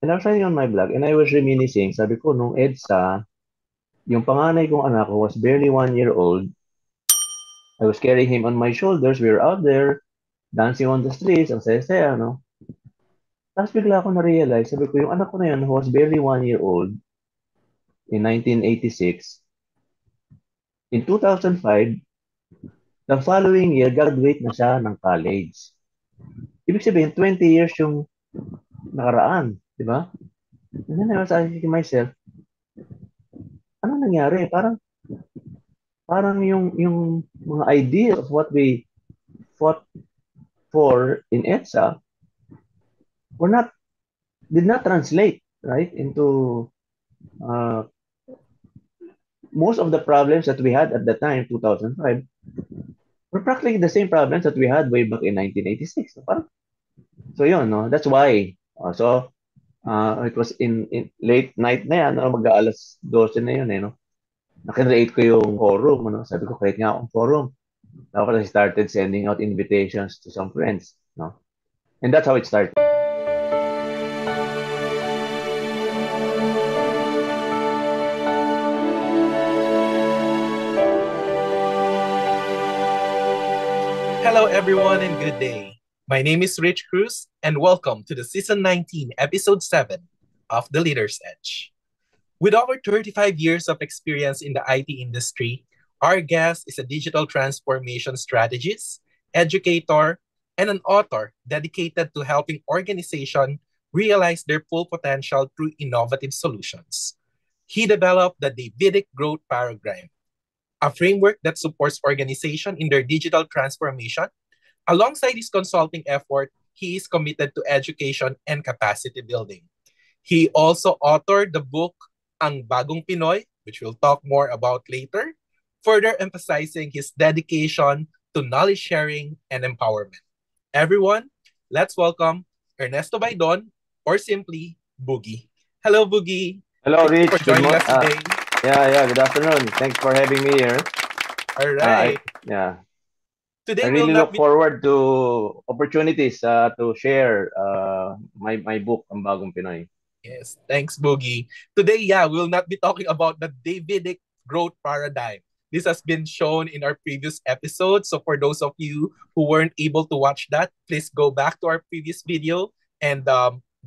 And I was writing on my blog and I was reminiscing, sabi ko, nung EDSA, yung panganay kong anak ko was barely 1 year old. I was carrying him on my shoulders. We were out there, dancing on the streets, ang saya-saya, no? Tapos bigla ako na-realize, sabi ko, yung anak ko na yun, who was barely 1 year old in 1986, in 2005, the following year, graduate na siya ng college. Ibig sabihin, 20 years yung nakaraan, di ba? And then I was asking myself, ano nangyari? Parang yung mga idea of what we fought for in EDSA were not did not translate right into uh, most of the problems that we had at the time 2005 were practically the same problems that we had way back in 1986. So yun, no? That's why. It was in late night na yan, no? Mag-aalas 12 na yun, eh, no? Nakreate ko yung forum, ano? Sabi ko, create nga akong forum. Tapos I started sending out invitations to some friends, no? And that's how it started. Hello, everyone, and good day. My name is Rich Cruz, and welcome to the Season 19, Episode 7 of The Leader's Edge. With over 35 years of experience in the IT industry, our guest is a digital transformation strategist, educator, and an author dedicated to helping organizations realize their full potential through innovative solutions. He developed the Davidic Growth Paradigm, a framework that supports organizations in their digital transformation. Alongside his consulting effort, he is committed to education and capacity building. He also authored the book Ang Bagong Pinoy, which we'll talk more about later, further emphasizing his dedication to knowledge sharing and empowerment. Everyone, let's welcome Ernesto Baidon, or simply Boogie. Hello, Boogie. Hello, Thank you for Rich. Good joining morning. us today. Yeah. Good afternoon. Thanks for having me here. All I right. yeah. I Today we'll really not look be forward to opportunities to share my book, Ang Bagong Pinoy. Yes, thanks, Boogie. Today, yeah, we'll not be talking about the Davidic growth paradigm. This has been shown in our previous episode. So for those of you who weren't able to watch that, please go back to our previous video and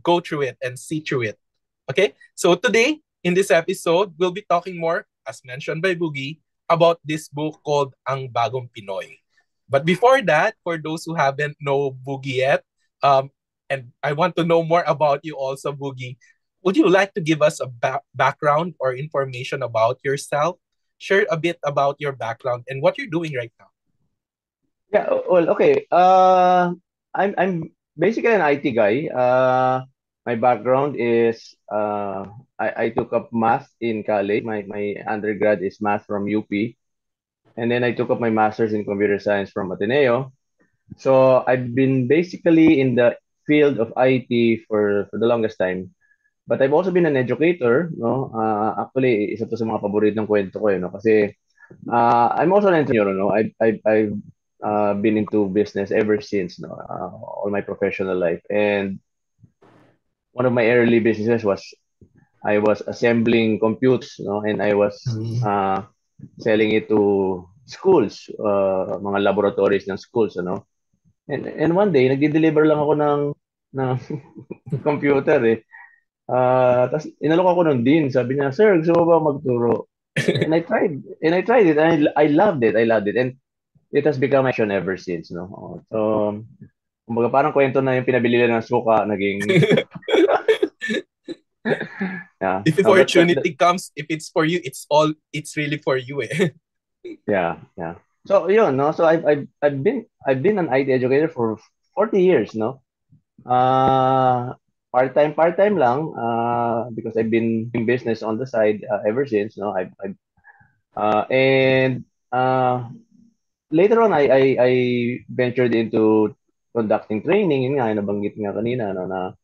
go through it and see through it. Okay? So today, in this episode, we'll be talking more, as mentioned by Boogie, about this book called Ang Bagong Pinoy. But before that, for those who haven't know Boogie yet, um, and I want to know more about you also, Boogie. Would you like to give us a background or information about yourself? Share a bit about your background and what you're doing right now. Yeah, well, okay. I'm basically an IT guy. My background is I took up math in college. My undergrad is math from UP, and then I took up my master's in computer science from Ateneo. So I've been basically in the field of IT for the longest time. But I've also been an educator, no? Actually, isa to sa mga paboritong kwento ko, no? Kasi I'm also an entrepreneur, no? I've been into business ever since, no? All my professional life. And one of my early businesses was I was assembling computers, no? And I was Mm. selling it to schools, mga laboratories ng schools, ano? And one day, nagde-deliver lang ako ng computer, eh. Tapos inalok ako ng dean. Sabi niya, "Sir, gusto mo ba magturo?" And I tried it. And I loved it. I loved it. And it has become my passion ever since, no? So, kumbaga parang kwento na yung pinabili lang ng suka, naging, yeah. If No, opportunity comes, if it's for you, it's really for you. Eh. yeah. So, yun, no? So, I've been an IT educator for 40 years, no? Uh, part-time lang, because I've been in business on the side ever since, no? And later on, I ventured into conducting training. Yun nga, nabanggit nga kanina, no, na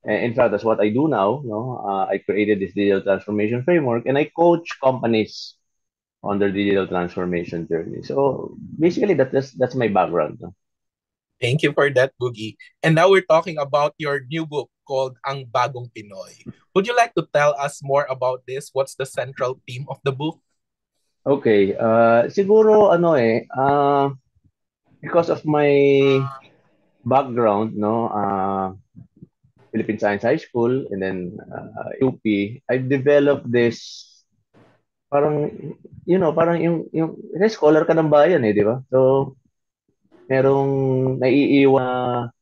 in fact, that's what I do now. No, I created this digital transformation framework, and I coach companies on their digital transformation journey. So basically, that's my background. No? Thank you for that, Boogie. And now we're talking about your new book called Ang Bagong Pinoy. Would you like to tell us more about this? What's the central theme of the book? Okay, siguro ano because of my background, no, Philippine Science High School and then UP, I've developed this parang, parang yung scholar ka ng bayan eh, di ba? So, merong naiiwan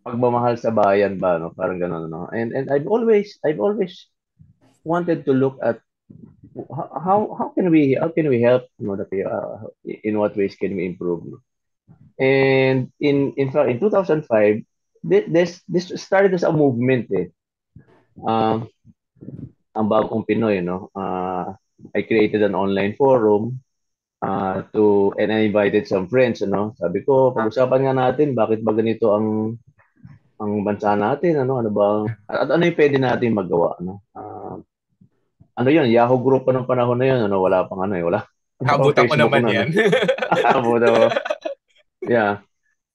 pagmamahal sa bayan ba, no? Parang gano'n, no? And I've always wanted to look at how can we help, the in what ways can we improve, no? And in fact, in 2005, this started as a movement eh. Um, ang bagong Pinoy, no? I created an online forum and I invited some friends, ano? Sabi ko, pag-usapan nga natin bakit ba ganito ang bansa natin, ano ba at ano yung pwede natin magawa, ano? Ano yun, Yahoo group pa ng panahon na yun, ano, wala pang ano wala wala pang Habutan ko Facebook naman na, no? yan. Yeah.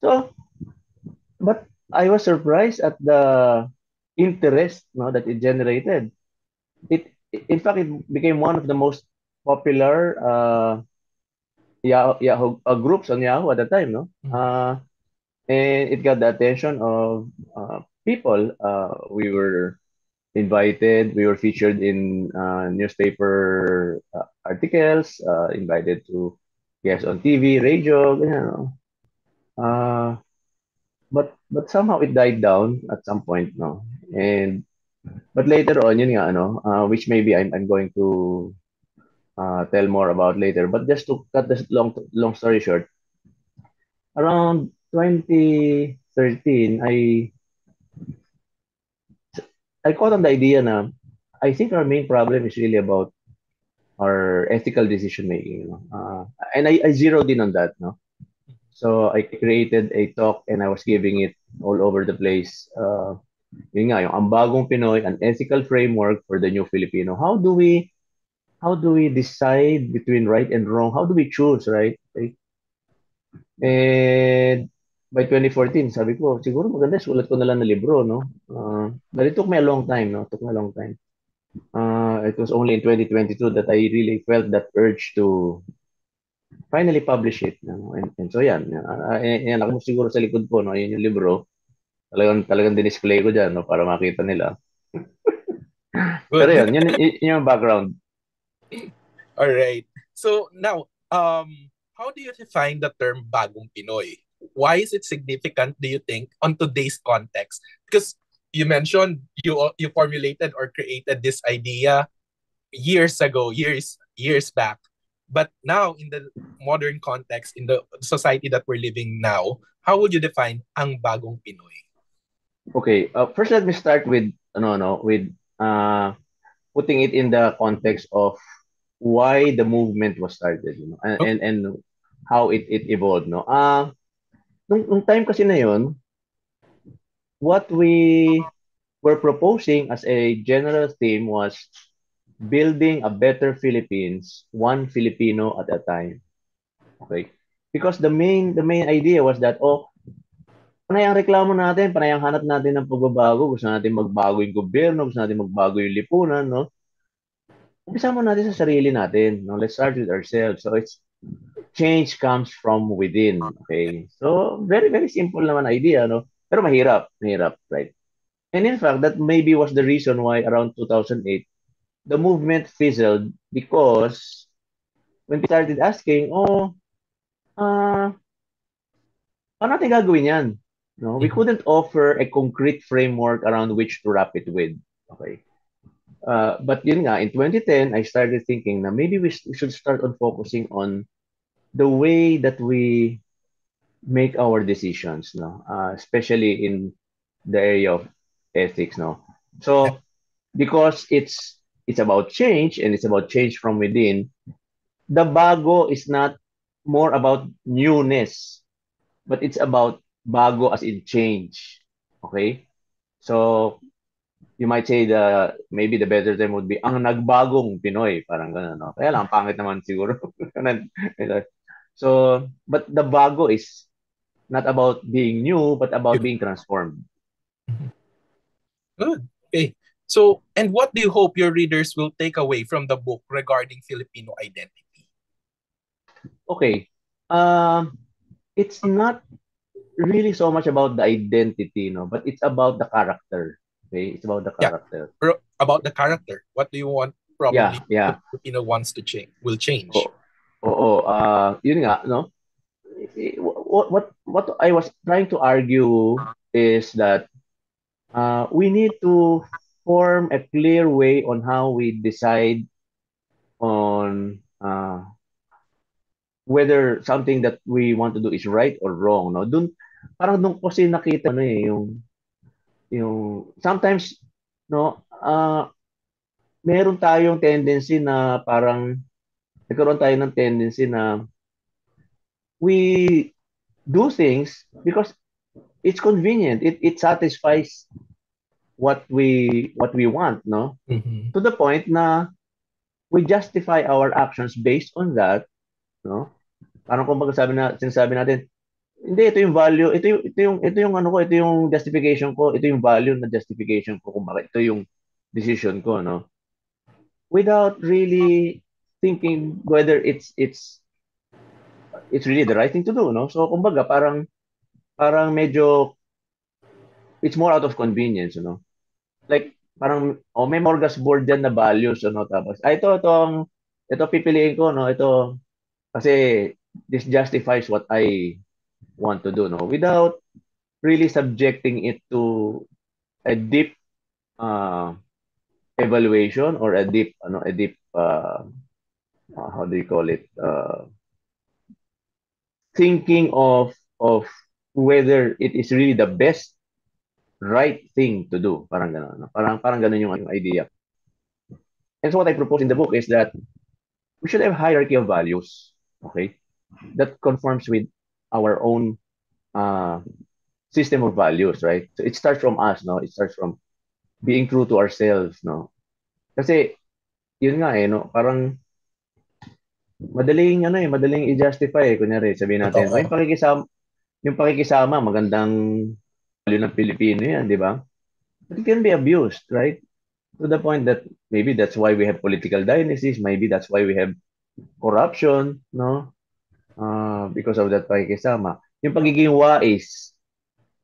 So, but I was surprised at the interest, no, that it generated. In fact, it became one of the most popular Yahoo groups on Yahoo at the time, no? And it got the attention of people. We were invited. We were featured in newspaper articles. Invited to guests on TV, radio, Uh, but somehow it died down at some point, no. And but later on, yun nga, which maybe I'm going to tell more about later. But just to cut this long story short, around 2013, I caught on the idea na I think our main problem is really about our ethical decision making, and I zeroed in on that, no. So I created a talk and I was giving it all over the place. Yun nga, yung Ang Bagong Pinoy, an ethical framework for the new Filipino. How do we decide between right and wrong? How do we choose, right? Okay. And by 2014, sabi ko, siguro maganda, sulat ko na lang na libro, no? But it took me a long time, no? It took me a long time. It was only in 2022 that I really felt that urge to finally publish it. No? And so yan, yan ako siguro sa likod ko, no? Yun yung libro. Talagang dinisplay ko dyan, no? Para makita nila. Pero Good. yun yung background. All right. So now, how do you define the term Bagong Pinoy? Why is it significant, do you think, on today's context? Because you mentioned you formulated or created this idea years ago, years back. But now, in the modern context, in the society that we're living now, how would you define ang Bagong Pinoy? Okay, first let me start with with putting it in the context of why the movement was started, and Okay. and how it evolved, no. Nung time kasi na yon, what we were proposing as a general theme was building a better Philippines, one Filipino at a time. Okay? Because the main idea was that, panay ang reklamo natin, panay ang hanap natin ng pagbabago, gusto natin magbago yung gobyerno, gusto natin magbago yung lipunan, no? Umpisa mo natin sa sarili natin, no? Let's start with ourselves. So it's change comes from within, okay? So very very simple naman idea, no? Pero mahirap, right? And in fact, that maybe was the reason why around 2008 the movement fizzled because when we started asking, ah, paano natin gagawin yan? No, we Mhm. couldn't offer a concrete framework around which to wrap it with. Okay. But yun nga, in 2010, I started thinking na maybe we should start on focusing on the way that we make our decisions, no? Especially in the area of ethics, no? Yeah. So, because it's about change and it's about change from within, the bago is not more about newness, but it's about bago as in change. Okay? So, you might say maybe the better term would be ang nagbagong Pinoy, parang gano'n, no? Kaya lang, pangit naman siguro. So, but the bago is not about being new, but about You- being transformed. Mhm. Good. Okay. So, and what do you hope your readers will take away from the book regarding Filipino identity? Okay. Um, it's not really so much about the identity, no, but it's about the character. Okay, it's about the Yeah. character. About the character. What do you want Yeah, probably the yeah. Filipino wants to change will change? Oo. Oo, yun nga, no? What I was trying to argue is that we need to form a clear way on how we decide on whether something that we want to do is right or wrong, no? Parang doon kasi nakita ano eh, yung sometimes, no, meron tayong tendency na parang nagkaroon tayo ng tendency na we do things because it's convenient. It satisfies what we want, no? Mhm. To the point na we justify our actions based on that, no? Parang kumbaga sinasabi natin, hindi, ito yung ano ko, ito yung justification ko, ito yung value na justification ko kung bakit ito yung decision ko, no? Without really thinking whether it's really the right thing to do, no? So kumbaga parang medyo it's more out of convenience, you know. Like parang may smorgasbord diyan na values, ano, tapos ito pipiliin ko, no. Ito kasi this justifies what I want to do, no, without really subjecting it to a deep uh, evaluation or a deep how do you call it, thinking of whether it is really the best right thing to do, parang gano'n, no? Parang gano'n yung idea. And so what I propose in the book is that we should have hierarchy of values, okay, that conforms with our own uh, system of values, right? So it starts from us, no? It starts from being true to ourselves, no? Kasi yun nga eh, no? Parang madaling i-justify eh. Kunyari, sabihin natin, oh, Totoo. yung pakikisama, magandang value ng Pilipino yan, di ba? But it can be abused, right? To the point that maybe that's why we have political dynasties, maybe that's why we have corruption, no? Because of that pakikisama. Yung pagiging wais,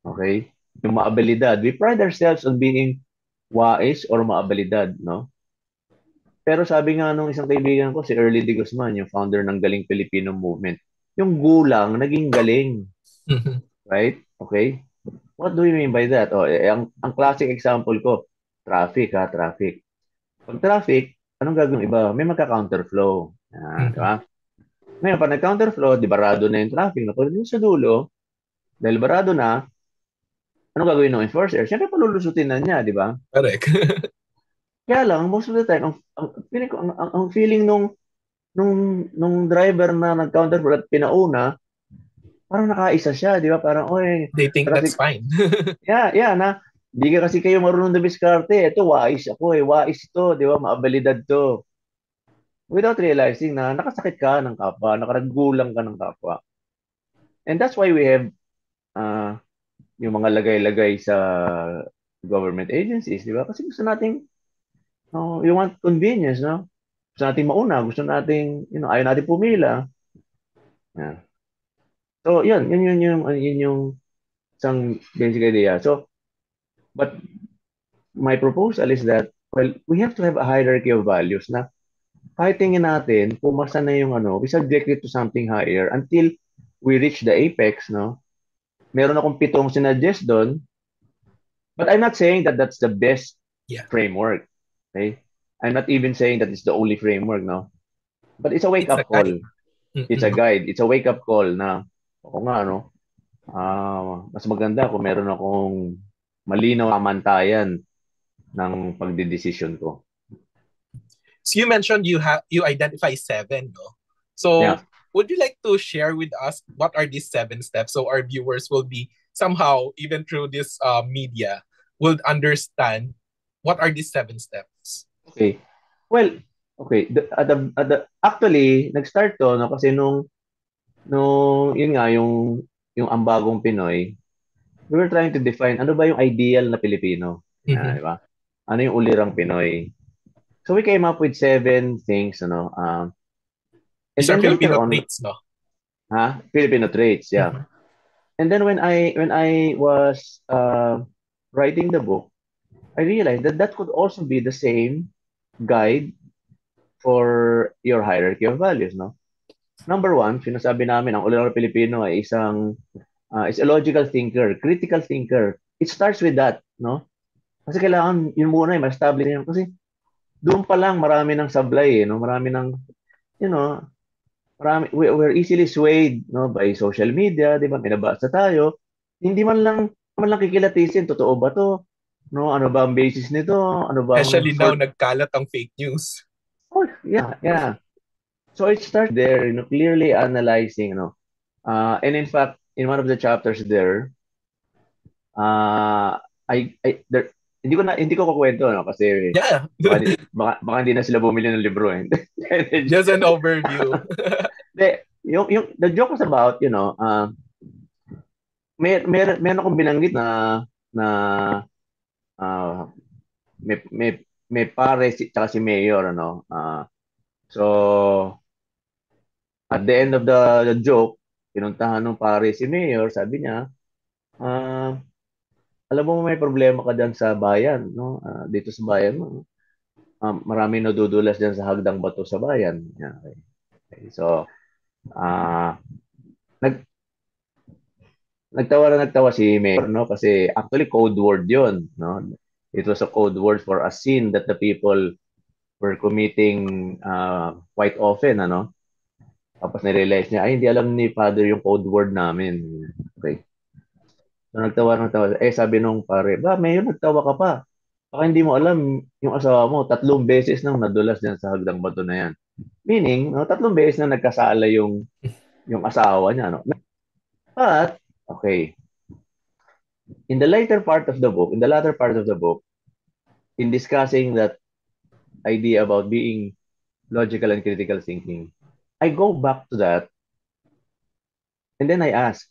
okay? Yung maabilidad. We pride ourselves on being wais or maabilidad, no? Pero sabi nga nung isang kaibigan ko, si Early de Guzman, yung founder ng Galing Filipino Movement, yung gulang, naging galing, Mhm. right? Okay? What do you mean by that? Ang classic example ko, traffic. Pag traffic, anong gagawin ng iba? May magka-counterflow. Di Mhm. ba? Ngayon, pag nag-counterflow, di barado na yung traffic. Napunod sa dulo, dahil barado na, anong gagawin ng enforcer? Siyempre, palulusutin na niya, di ba? Correct. Kaya lang, most of the time, ang feeling nung driver na nag-counterflow at pinauna, parang nakaisa siya, di ba? Parang, oy, They think that's traffic, fine. di ka kasi kayo marunong dumiskarte. Ito, wais ako eh. Wais to, di ba? Maabilidad to. Without realizing na nakasakit ka ng kapwa, nakaraggulang ka ng kapwa. And that's why we have uh, yung mga lagay-lagay sa government agencies, di ba? Kasi gusto nating, you want convenience, no? Gusto nating mauna, gusto nating, ayaw nating pumila. Yeah. So, yun yung isang basic idea. So, but my proposal is that, well, we have to have a hierarchy of values na kahit tingin natin, pumasa na yung we subject it to something higher until we reach the apex, no? Meron akong 7 sinuggest doon, but I'm not saying that that's the best Yeah. framework, okay? I'm not even saying that it's the only framework, no? But it's a It's a wake-up call. guide. It's a Mm-mm. guide. It's a wake-up call na, oo nga, no? Mas maganda kung meron akong malinaw na mantayan ng pagdedesisyon ko. So you mentioned you identify seven, no? Yeah. So would you like to share with us what are these seven steps so our viewers will be somehow even through this media will understand what are these seven steps? Okay. Well, okay. Actually, nag-start to, no? Kasi nung yun nga, yung yung Ambagong Pinoy, we were trying to define ano ba yung ideal na Pilipino. Mhm. Di ba? Ano yung ulirang Pinoy? So we came up with 7 things, and These are then later Filipino on, traits, no? Filipino traits, yeah. Mhm. And then when I was writing the book, I realized that that could also be the same guide for your hierarchy of values, no? Number one, sinasabi namin, ang ulilang Pilipino ay is a logical thinker, critical thinker. It starts with that, no? Kasi kailangan yun muna, ma-establish yun. Kasi doon pa lang marami ng sablay, no? Marami ng, you know, we're easily swayed, no, by social media, di ba? May nabasa tayo. Hindi man lang kikilatisin, totoo ba to? No, ano ba ang basis nito? Ano ba ang Especially now, sort? nagkalat ang fake news. Oh, yeah, yeah. So it starts there, clearly analyzing, and in fact, in one of the chapters there, there, hindi ko kukwento, no, kasi Yeah. baka hindi na sila bumili ng libro, eh. Just an overview. The joke was about, meron akong binanggit na ah, may pare tsaka si Mayor, ano. So at the end of the joke, pinuntahan ng pare si Mayor, sabi niya, ah, alam mo may problema ka diyan sa bayan, no? Dito sa bayan mo. Maraming nadudulas diyan sa hagdang bato sa bayan. Yeah, okay. Okay. So, ah nag nagtawa si Mayor, no, kasi actually code word 'yon, no? It was a code word for a sin that the people were committing quite often, ano. Tapos na-realize niya, ay, hindi alam ni Father yung code word namin. Okay. So nagtawa. Sabi nung pare, ba, Mayor, nagtawa ka pa. Baka hindi mo alam, yung asawa mo, 3 beses nang nadulas yan sa hagdang bato na yan. Meaning, no, 3 beses na nagkasala yung asawa niya. No? But, okay, in the latter part of the book, in discussing that idea about being logical and critical thinking, I go back to that and then I ask,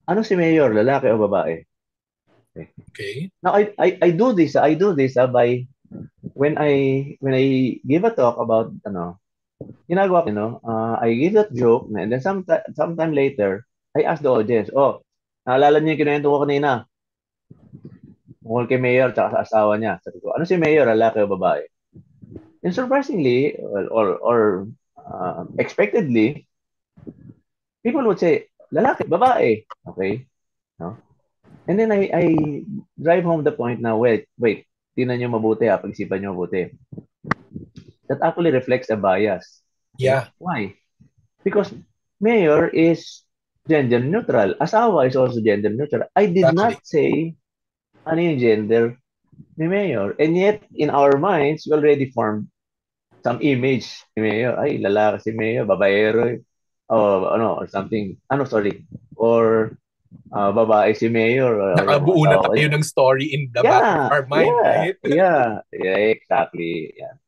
ano si Mayor, lalaki o babae? Okay. Okay. Now I do this by when I give a talk about ginagawa ko, I give that joke and then sometime later I ask the audience, oh, naalala niyo yung kinuwento ko kanina tungkol kay Mayor at sa asawa niya. Sabi ko, ano si Mayor, lalaki o babae? And surprisingly, or expectedly, people would say, lalaki, babae. Okay? No? And then I drive home the point na, wait, tingnan niyo mabuti, pag-isipan niyo mabuti. That actually reflects a bias. Okay? Yeah. Why? Because Mayor is gender neutral. Asawa is also gender neutral. I did Exactly. not say ano yung gender ni Mayor. And yet, in our minds, we already formed some image ni Mayor. Ay, lalaki si Mayor, babaero. Or something. Sorry. Or babae si Mayor. Or Nakabuo na asawa ko. tayo ng story in the back of Yeah, our mind, yeah, right? yeah, yeah, exactly. Yeah.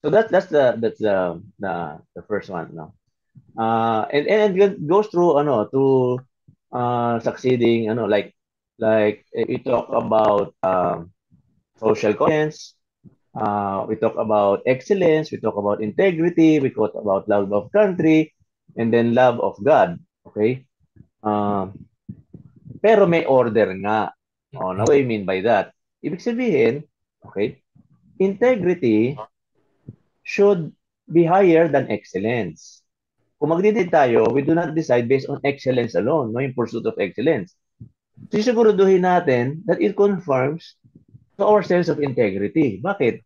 So that's the first one, no. And it goes through succeeding, like we talk about social competence, we talk about excellence, we talk about integrity, we talk about love of country, and then love of God. Okay? Um, pero may order nga. Now, what do I mean by that? Ibig sabihin, okay, integrity should be higher than excellence. Kung magdidid tayo, we do not decide based on excellence alone, no, yung pursuit of excellence. Sisiguraduhin natin that it conforms to our sense of integrity. Bakit?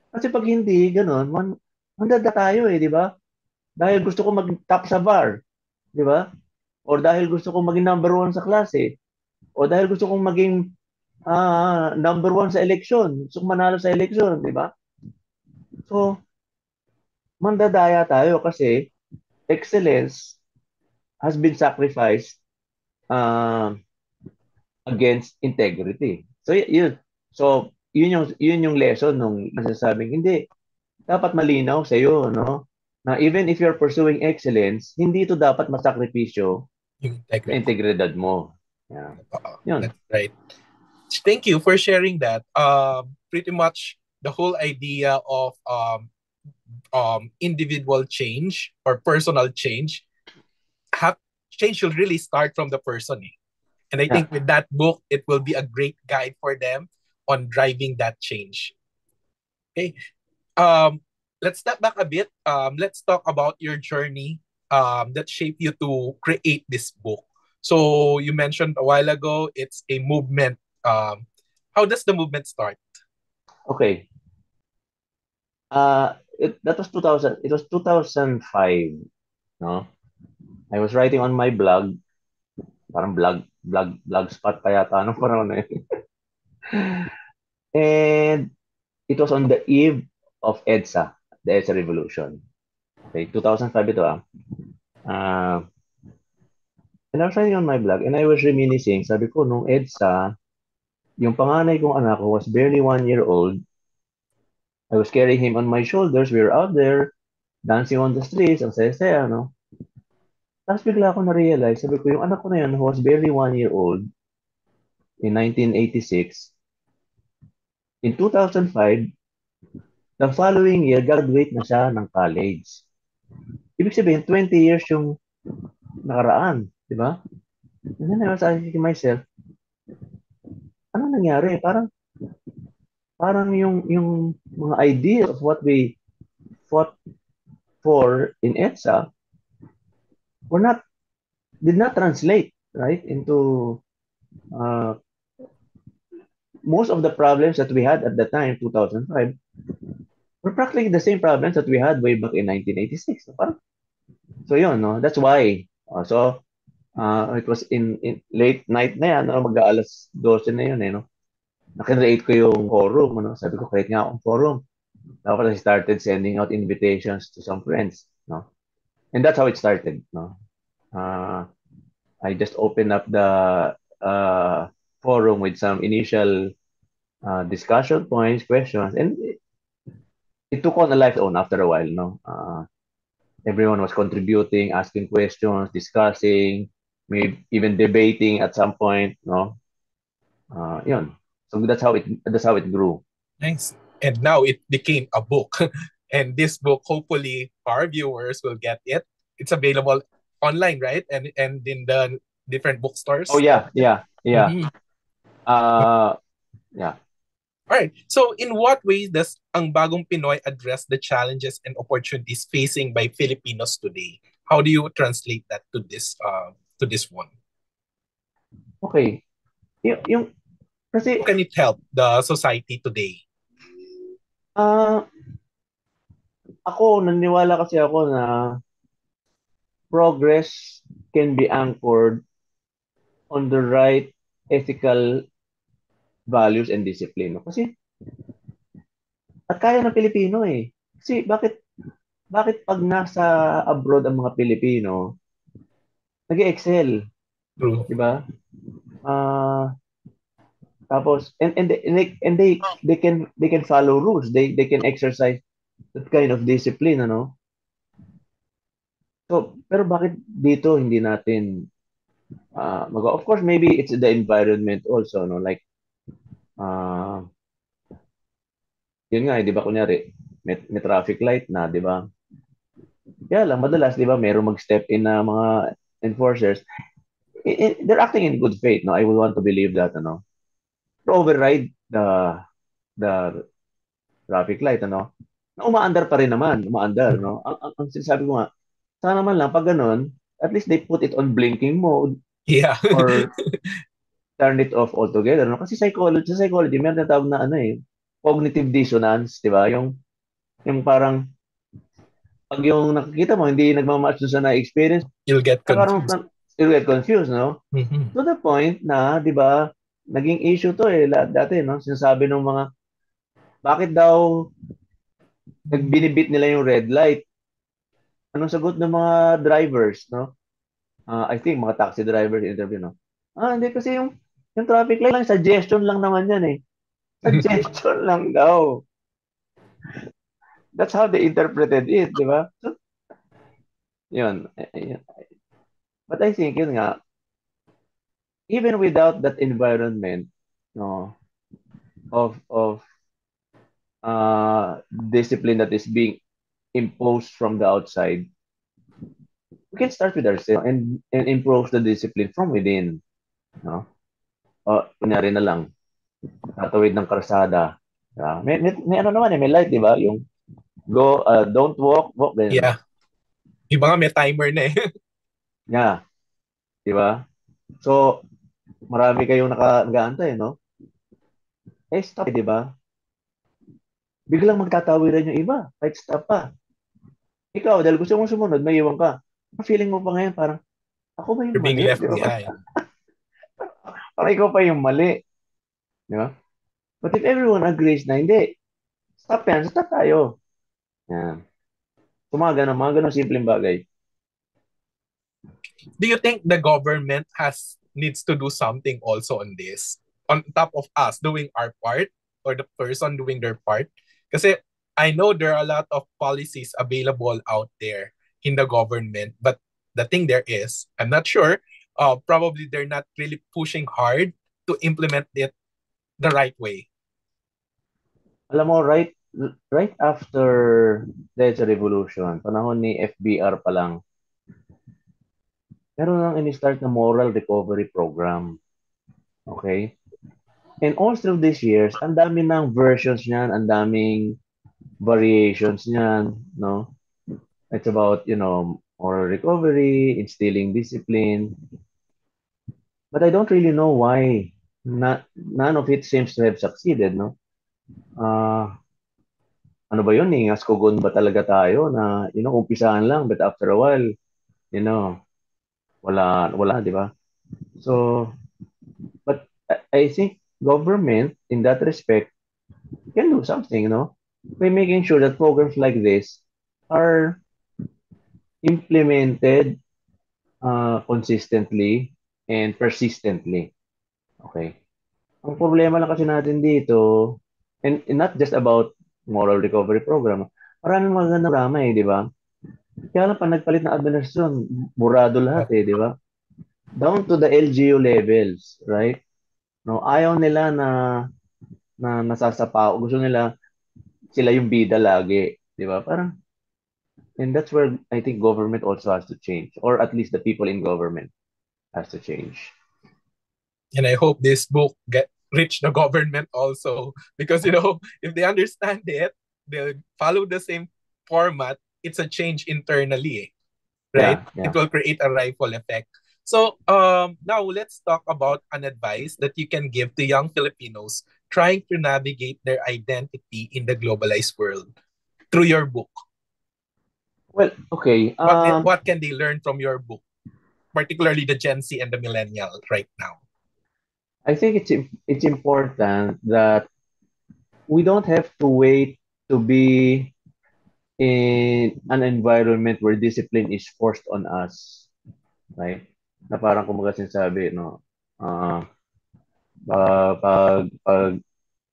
Kasi pag hindi, ganun, mandada tayo di ba? Dahil gusto ko mag-top sa bar, di ba? Or dahil gusto kong maging number one sa klase. O dahil gusto kong maging number one sa eleksyon. Gusto kong manalo sa eleksyon, di ba? So, mandadaya tayo kasi excellence has been sacrificed uh, against integrity. So yun yung lesson nung nasasabing hindi dapat malinaw sa iyo, no? Na even if you're pursuing excellence, hindi ito dapat masakripisyo Yung sa integrity. integridad mo. Yeah. Yun. That's right. Thank you for sharing that. Pretty much the whole idea of individual change or personal change, have change should really start from the person. Eh. And I Yeah. think with that book, it will be a great guide for them on driving that change. Okay. Um, let's step back a bit. Let's talk about your journey that shaped you to create this book. So you mentioned a while ago it's a movement. How does the movement start? Okay. That was 2000. It was 2005. No? I was writing on my blog. Parang blogspot pa yata anong panahon na yun. And it was on the eve of EDSA, the EDSA revolution. Okay, 2005 ito ah. Uh, and I was writing on my blog and I was reminiscing, sabi ko, nung EDSA, yung panganay kong anak ko was barely 1 year old. I was carrying him on my shoulders. We were out there dancing on the streets. Ang saya-saya, no? Tapos bigla ako na-realize, sabi ko, yung anak ko na yun, who was barely 1 year old in 1986, in 2005, the following year, graduate na siya ng college. Ibig sabihin, 20 years yung nakaraan, di ba? And then I was asking myself, ano nangyari? Parang yung mga idea of what we fought for in EDSA were not did not translate right into uh, most of the problems that we had at the time 2005 were practically the same problems that we had way back in 1986. So yun, no? That's why. It was in late night na yan, no? Mag-aalas 12 na yun, eh, no? Nakreate ko yung forum, ano? Sabi ko, create nga akong forum. Tapos I started sending out invitations to some friends, no? And that's how it started, no? I just opened up the forum with some initial discussion points, questions, and it took on a life own after a while, no? Everyone was contributing, asking questions, discussing, maybe even debating at some point, no? Yun. So that's how it grew. Nice. And now it became a book. And this book, hopefully, our viewers will get it. It's available online, right? And in the different Oh bookstores. yeah. Mhm. Yeah. All right. So, in what ways does Ang Bagong Pinoy address the challenges and opportunities facing by Filipinos today? How do you translate that to this one? Okay. Yung How kasi can it help the society today? uh, naniniwala kasi ako na progress can be anchored on the right ethical values and discipline. No? Kasi at kaya ng Pilipino eh. Kasi bakit pag nasa abroad ang mga Pilipino, nag-excel, True. 'di ba? Ah, tapos they can follow rules. They can exercise that kind of discipline, ano? So, pero bakit dito hindi natin of course maybe it's the environment also, no? Like uh, yun nga, 'di ba kunyari may traffic light na, 'di ba? Kaya lang madalas, 'di ba, merong mag-step in na mga enforcers. They're acting in good faith, no? I would want to believe that, ano? To override the traffic light, ano? Na umaandar pa rin naman, umaandar, no? Ang sinasabi ko nga, sana man lang pag ganun, at least they put it on blinking mode Yeah. or turn it off altogether, no? Kasi sa psychology, meron na tawag na ano eh, cognitive dissonance, 'di ba? Yung parang pag yung nakikita mo hindi nagma-match dun sa na-experience, You'll get nagkaroon confused. you get confused, no? Mhm. To the point na, 'di ba, naging issue to eh dati, no? Sinasabi ng mga bakit daw nagbinibit nila yung red light. Anong sagot ng mga drivers, no? I think mga taxi drivers interview, no? Hindi kasi yung traffic light lang, suggestion lang naman yan eh. Suggestion lang daw. That's how they interpreted it, di ba? So, yun. But I think yun nga, even without that environment, no, of discipline that is being imposed from the outside, we can start with ourselves and improve the discipline from within. No? O, kunyari na lang, tatawid ng karsada. May ano naman may light, di ba? Yung don't walk, walk, then, Yeah. Iba nga may timer na eh. yeah, di ba? So, marami kayong nag-aantay, no? Stop, di ba? Biglang magtatawiran yung iba, kahit stop pa. Ikaw, dahil gusto mong sumunod, may iwan ka. Ang feeling mo pa ngayon, parang, ako ba yung You're being mali? left Di ba? behind. Parang ikaw pa yung mali. Di ba? But if everyone agrees na hindi, stop tayo. Yan. So, mga ganun simpleng bagay. Do you think the government needs to do something also on this? On top of us doing our part or the person doing their part? Kasi I know there are a lot of policies available out there in the government, but the thing there is, I'm not sure, probably they're not really pushing hard to implement it the right way. Alam mo, right after the revolution, panahon ni FBR pa lang, meron nang in-start na moral recovery program. Okay? And all through these years, ang dami ng versions niyan, ang daming variations niyan, no? It's about, moral recovery, instilling discipline. But I don't really know why none of it seems to have succeeded, no? Uh, ano ba yun, Ngaskogon ba talaga tayo na, umpisahan lang, but after a while, you know, wala, di ba? So, but I think government, in that respect, can do something, by making sure that programs like this are implemented consistently and persistently. Okay? Ang problema lang kasi natin dito, and not just about moral recovery program, maraming magandang programa di ba? Kaya lang pag nagpalit ng administrasyon, burado lahat di ba? Down to the LGU levels, right? No, ayaw nila na nasasapa. Gusto nila sila yung bida lagi, di ba? Parang and that's where I think government also has to change, or at least the people in government has to change. And I hope this book reach the government also because if they understand it, they'll follow the same format. It's a change internally, right? Yeah. It will create a ripple effect. So now let's talk about an advice that you can give to young Filipinos trying to navigate their identity in the globalized world through your book. Well, okay. What can they learn from your book, particularly the Gen Z and the millennial right now? I think it's important that we don't have to wait to be in an environment where discipline is forced on us, right? Na parang kumbaga sinasabi, no, pag,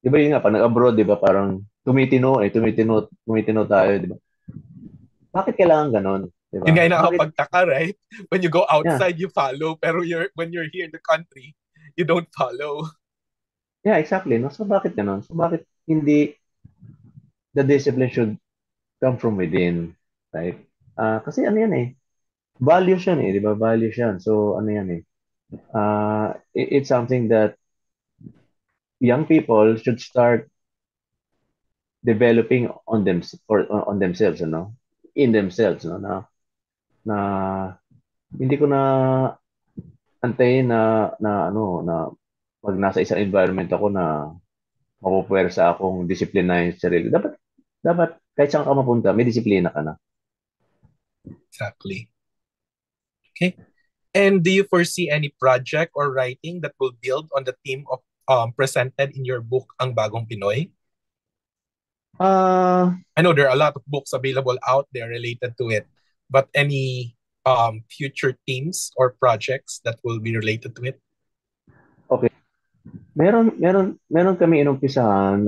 di ba yun nga, pag nag-abroad, di ba, parang tumitino tayo, di ba? Bakit kailangan ganon? Di Yun ba? nga yung Bakit? nakakapagtaka, right? When you go Yeah. outside, you follow. Pero when you're here in the country, you don't follow. Yeah, exactly. No? So, bakit ganon? So, bakit hindi the discipline should come from within, right? Kasi ano yan eh, values yan eh, di ba? Values yan. So, ano yan eh, it's something that young people should start developing on themselves, in themselves, na hindi ko na antayin na pag nasa isang environment ako na mapupuwersa akong disiplinahin sa sarili. Dapat kahit saan ka mapunta, may disiplina ka na. Exactly. Okay. And do you foresee any project or writing that will build on the theme of presented in your book, Ang Bagong Pinoy? I know there are a lot of books available out there related to it, but any future themes or projects that will be related to it? Okay. Meron kami inumpisahan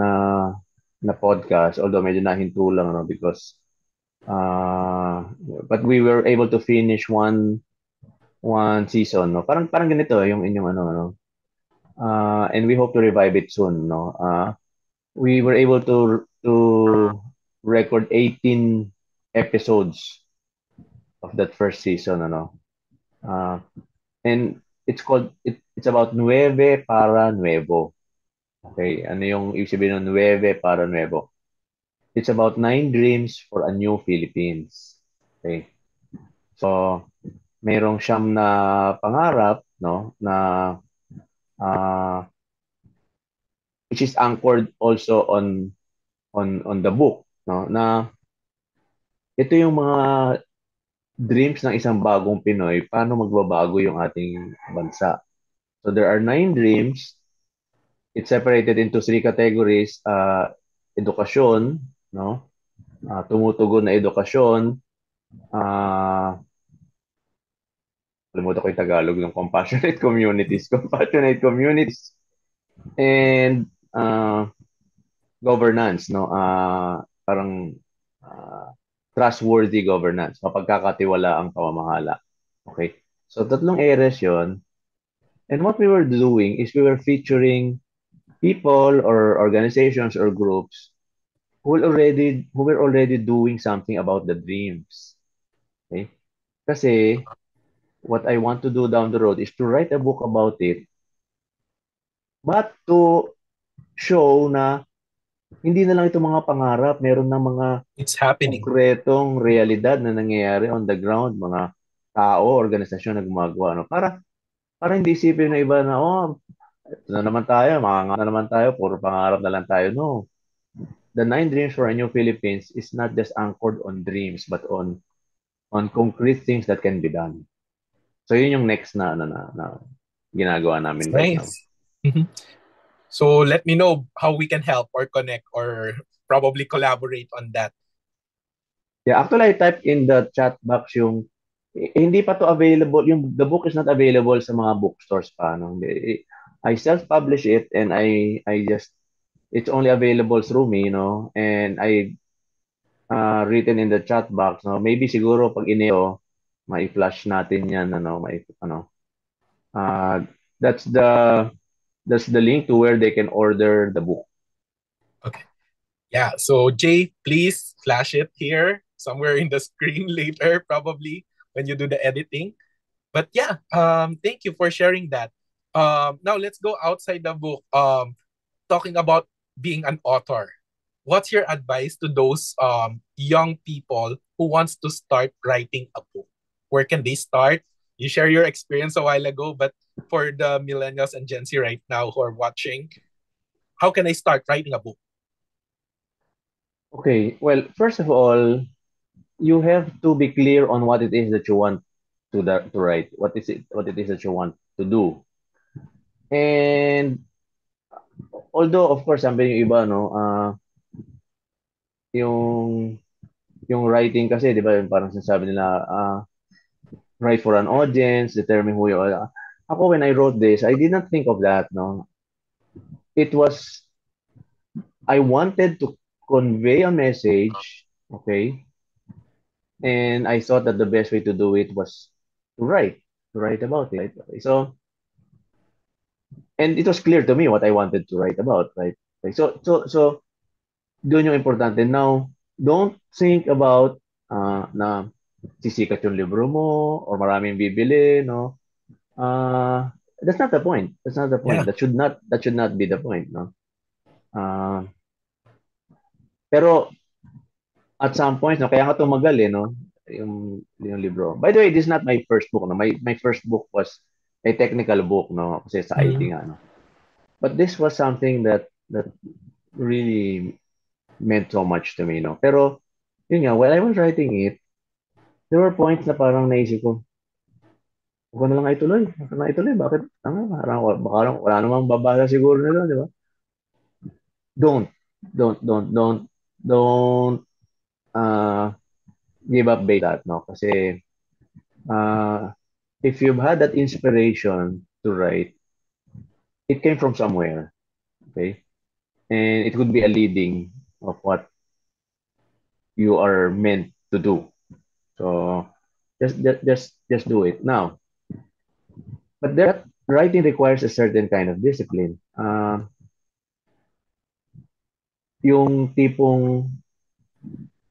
na podcast, although medyo nahinto lang, because but we were able to finish one one season, no? Parang ganito yung inyong ano, no? And we hope to revive it soon, no? We were able to record 18 episodes of that first season, ano? Uh, and it's about Nueve para Nuevo. Okay, ano yung ibig sabihin ng Nueve para Nuevo? It's about 9 dreams for a new Philippines. Okay. So, mayroong siyam na pangarap, no, na uh, which is anchored also on the book, no, na ito yung mga dreams ng isang bagong Pinoy, paano magbabago yung ating bansa. So there are 9 dreams. It's separated into 3 categories. Edukasyon, no? Tumutugon na edukasyon. Uh, Kalimutan ko yung Tagalog ng compassionate communities. Compassionate communities. And governance, no? Parang uh, trustworthy governance. Mapagkakatiwala ang pamamahala. Okay? So tatlong areas yon. And what we were doing is we were featuring people or organizations or groups who were already doing something about the dreams. Okay? Kasi what I want to do down the road is to write a book about it, but to show na hindi na lang ito mga pangarap, meron na mga It's happening. konkretong realidad na nangyayari on the ground, mga tao, organisasyon na gumagawa. No? Para hindi isipin ng iba na, oh, ito na naman tayo, makanga na naman tayo, puro pangarap na lang tayo. No. The 9 dreams for a new Philippines is not just anchored on dreams, but on concrete things that can be done. So yun yung next na ginagawa It's namin right now. nice. Mhm. So let me know how we can help or connect or probably collaborate on that. Yeah, actually I typed in the chat box yung hindi pa to available, yung the book is not available sa mga bookstores pa, no. I self-publish it and I just it's only available through me, no, and I written in the chat box, no, maybe siguro pag ineo mai-flash natin yan, ano, uh, that's the link to where they can order the book. Okay. Yeah. So Jay, please flash it here somewhere in the screen later, probably when you do the editing. But yeah, thank you for sharing that. Now let's go outside the book. Talking about being an author. What's your advice to those young people who wants to start writing a book? Where can they start? You share your experience a while ago, but for the millennials and Gen Z right now who are watching, how can they start writing a book? Okay, well, first of all, you have to be clear on what it is that you want to write. What it is that you want to do. And although of course sabi yung iba, no, yung yung writing kasi 'di ba parang sinasabi nila write for an audience, determine who you are. Ako when I wrote this, I did not think of that, no. It was I wanted to convey a message, okay? And I thought that the best way to do it was to write about it. Okay? So, and it was clear to me what I wanted to write about, right? Okay, so doon yung importante. Now, don't think about na sisikat yung libro mo or maraming bibili, no? That's not the point. That's not the point. Yeah. That should not be the point, no? Pero at some point, no, kaya nga tumagal no, yung libro. By the way, this is not my first book, no. My first book was a technical book, no, kasi sa IT Mhm. nga, no. But this was something that really meant so much to me, no. Pero yun nga, while I was writing it, there were points na parang naisip ko, huwag ko na lang ituloy. Huwag ko na ituloy. Bakit? Parang, baka wala namang babasa siguro nila, di ba? Don't, don't uh, give up based on that, no? Kasi uh, if you've had that inspiration to write, it came from somewhere, okay? And it could be a leading of what you are meant to do. So just do it. Now, But that writing requires a certain kind of discipline. Yung tipong,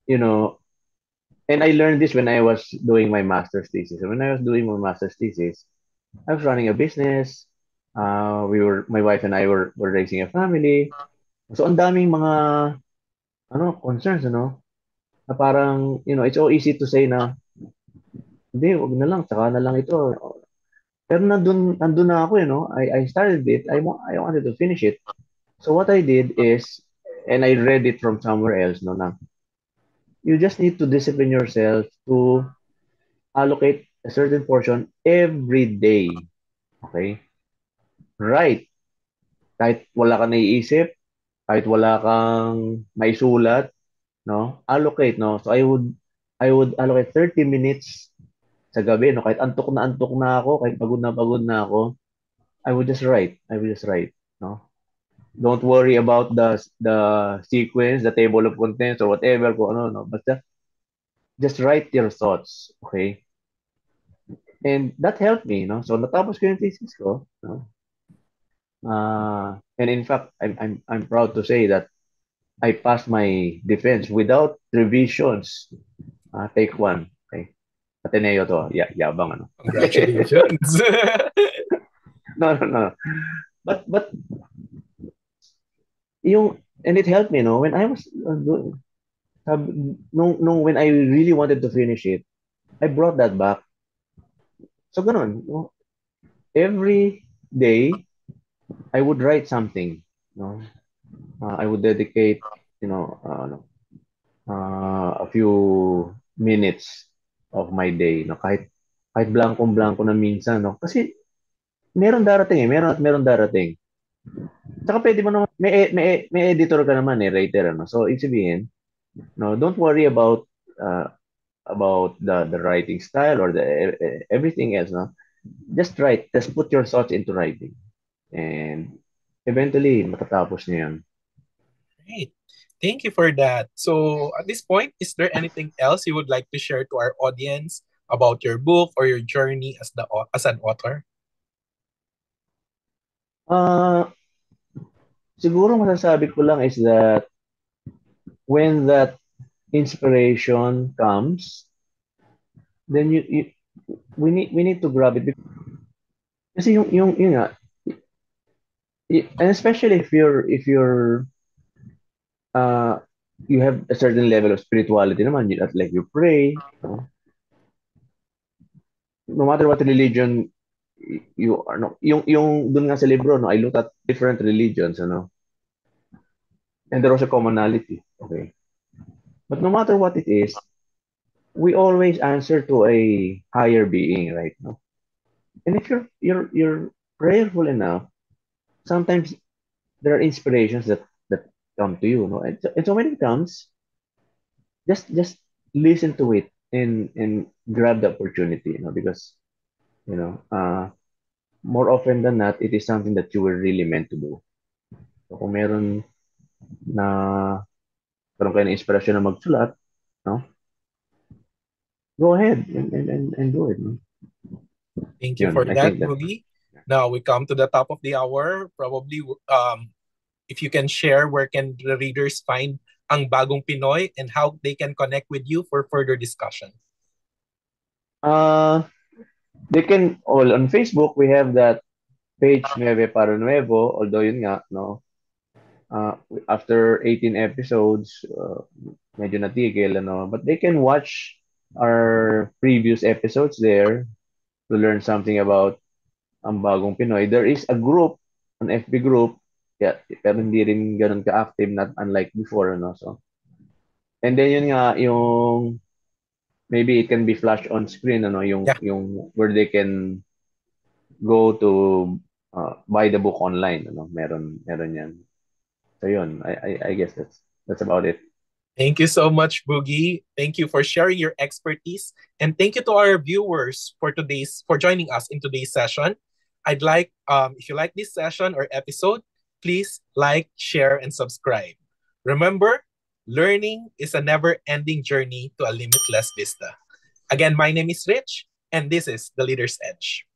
you know, and I learned this when I was doing my master's thesis. When I was doing my master's thesis, I was running a business. My wife and I were raising a family. So, ang daming mga, concerns, na parang, it's so easy to say na, hindi, wag na lang, saka na lang ito. Pero nandun na ako, I started it. I wanted to finish it. So what I did is, and I read it from somewhere else, no, na you just need to discipline yourself to allocate a certain portion every day. Okay? Right. Kahit wala kang naiisip, kahit wala kang maisulat, no? Allocate, no? So I would allocate 30 minutes sa gabi, no? Kahit antok na ako, kahit pagod na ako, I would just write. I would just write, no? Don't worry about the sequence, the table of contents or whatever kung ano, no? Basta just write your thoughts, okay? And that helped me, no? So natapos ko yung thesis ko, no? And in fact, I'm proud to say that I passed my defense without revisions. Take one. Okay. Ateneo to. Yeah, yabang ano. Congratulations. No, no, no. But yung and it helped me, no, when I was doing nung when I really wanted to finish it, I brought that back. So ganun, no? Every day I would write something, no? I would dedicate, a few minutes of my day, no? Kahit blankong-blanko na minsan, no? Kasi meron darating meron at meron darating. Saka pwede mo naman, may editor ka naman writer, ano? So, ibig sabihin, no, don't worry about the writing style or everything else, no? Just write, just put your thoughts into writing. And eventually, matatapos niya yan. Great. Thank you for that. So at this point, is there anything else you would like to share to our audience about your book or your journey as an author? Siguro masasabi ko lang is that when that inspiration comes, then we need to grab it kasi yung nga, and especially if you're you have a certain level of spirituality naman, like you pray, no matter what religion you are, no, yung dun nga sa libro, no, I looked at different religions, and there was a commonality, okay, but no matter what it is, we always answer to a higher being, right? No? And if you're prayerful enough, sometimes there are inspirations that come to you, no? And so when it comes, just listen to it and grab the opportunity, because you know uh more often than not, it is something that you were really meant to do. So kung na karoon kayo ng inspirasyon na magsulat, no? Go ahead and do it. No? Thank you for I that, think that. Boogie. Now we come to the top of the hour. Probably, if you can share, where can the readers find Ang Bagong Pinoy and how they can connect with you for further discussion? They can all on Facebook. We have that page Nueve para Nuevo. Although yun nga, no, after 18 episodes, medyo natigil, but they can watch our previous episodes there to learn something about Ang Bagong Pinoy. There is a group, an FB group, yeah, pero hindi rin ganun ka-active, not unlike before, so. And then yun nga, yung maybe it can be flashed on screen, yung where they can go to buy the book online, meron yan. So yun, I guess that's about it. Thank you so much, Boogie. Thank you for sharing your expertise, and thank you to our viewers for joining us in today's session. I'd like, if you like this session or episode, please like, share, and subscribe. Remember, learning is a never-ending journey to a limitless vista. Again, my name is Rich, and this is The Leader's Edge.